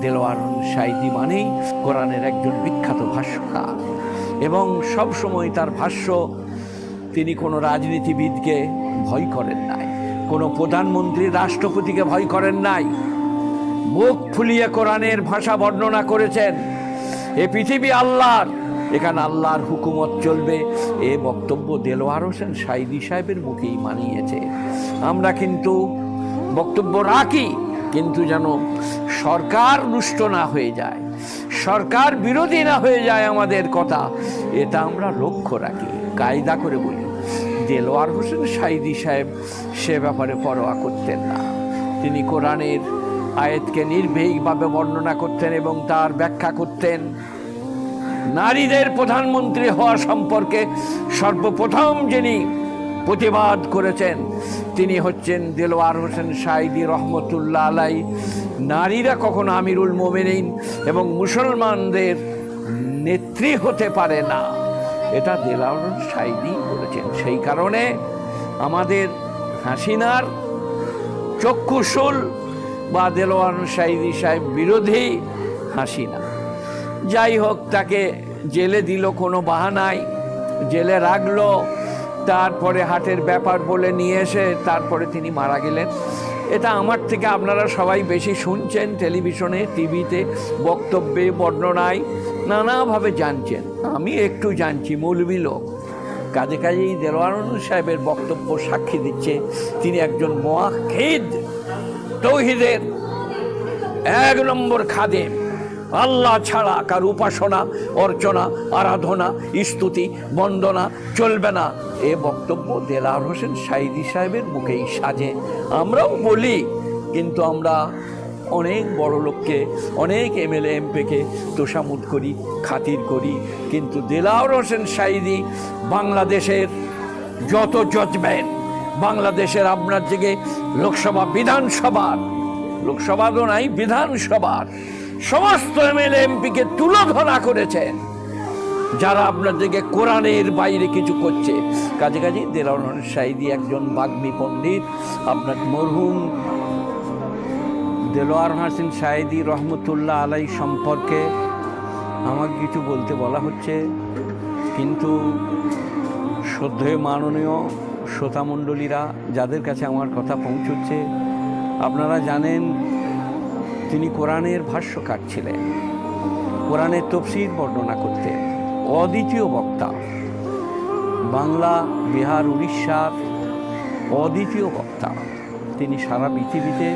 দেলোয়ার সাঈদী মানেই কোরআনের একজন বিখ্যাত ভাষ্যকার, এবং সবসময় তার ভাষ্য, তিনি কোনো রাজনীতিবিদকে ভয় করেন নাই, কোনো প্রধানমন্ত্রী রাষ্ট্রপতিকে ভয় করেন নাই, মুখ ফুলিয়ে কোরআনের ভাষা বর্ণনা করেছেন। এ পৃথিবী আল্লাহর, এখানে আল্লাহর হুকুমত চলবে, এ বক্তব্য দেলোয়ার হোসেন সাঈদী সাহেবের মুখেই মানিয়েছে। আমরা কিন্তু বক্তব্য রাখি, কিন্তু যেন সরকার রুষ্ট না হয়ে যায়, সরকার বিরোধী না হয়ে যায় আমাদের কথা, এটা আমরা লক্ষ্য রাখি, কায়দা করে বলি। দেলোয়ার হোসেন সাঈদী সাহেব সে ব্যাপারে পরোয়া করতেন না। তিনি কোরআনের আয়াতকে নির্ভীকভাবে বর্ণনা করতেন এবং তার ব্যাখ্যা করতেন। নারীদের প্রধানমন্ত্রী হওয়া সম্পর্কে সর্বপ্রথম যিনি প্রতিবাদ করেছেন তিনি হচ্ছেন দেলোয়ার হোসেন সাঈদী রহমতুল্লাহ আলাই। নারীরা কখনো আমিরুল মোমিনিন এবং মুসলমানদের নেত্রী হতে পারে না, এটা দেলোয়ার হোসেন সাঈদী বলেছেন। সেই কারণে আমাদের হাসিনার চক্ষুশূল বা দেলোয়ার সাঈদী সাহেব বিরোধী হাসিনা। যাই হোক, তাকে জেলে দিল কোনো বাহানায়, জেলে রাখলো, তারপরে হাটের ব্যাপার বলে নিয়ে এসে তারপরে তিনি মারা গেলেন। এটা আমার থেকে আপনারা সবাই বেশি শুনছেন, টেলিভিশনে, টিভিতে, বক্তব্যে, বর্ণনায় নানাভাবে জানছেন। আমি একটু জানছি, মৌলবি লোক। কাজেই দেলোয়ার হোসেন সাহেবের বক্তব্য সাক্ষী দিচ্ছে তিনি একজন মুওয়াক্কিদ, তৌহিদের 1 নম্বর খাদেম। আল্লাহ ছাড়া কার উপাসনা, অর্চনা, আরাধনা, স্তুতি, বন্দনা চলবে না, এ বক্তব্য দেলোয়ার হোসেন সাঈদী সাহেবের মুখেই সাজে। আমরাও বলি, কিন্তু আমরা অনেক বড় লোককে, অনেক এমএলএ এমপিকে তোষামোদ করি, খাতির করি, কিন্তু দেলোয়ার হোসেন সাঈদী বাংলাদেশের যত জজমেন্ট, বাংলাদেশের আপনার দিকে লোকসভা, বিধানসভার, লোকসভাও নাই, বিধানসভার সমস্ত এমএলএ এমপিকে তুলোধনা করেছেন যারা আপনার দিকে কোরআনের বাইরে কিছু করছে। কাজেই দেলোয়ার হোসেন সাঈদী একজন বাগ্মী পণ্ডিত। আপনার মরহুম দেলোয়ার হোসেন সাঈদী রহমতুল্লাহ আলাই সম্পর্কে আমাকে কিছু বলতে বলা হচ্ছে, কিন্তু শ্রদ্ধেয় মাননীয় শ্রোতামণ্ডলীরা যাদের কাছে আমার কথা পৌঁছচ্ছে, আপনারা জানেন তিনি কোরআনের ভাষ্যকার ছিলেন, কোরআনের তফসির বর্ণনা করতেন, অদ্বিতীয় বক্তা, বাংলা, বিহার, উড়িষ্যার অদ্বিতীয় বক্তা। তিনি সারা পৃথিবীতে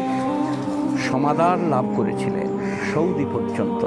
সমাদর লাভ করেছিলেন, সৌদি পর্যন্ত।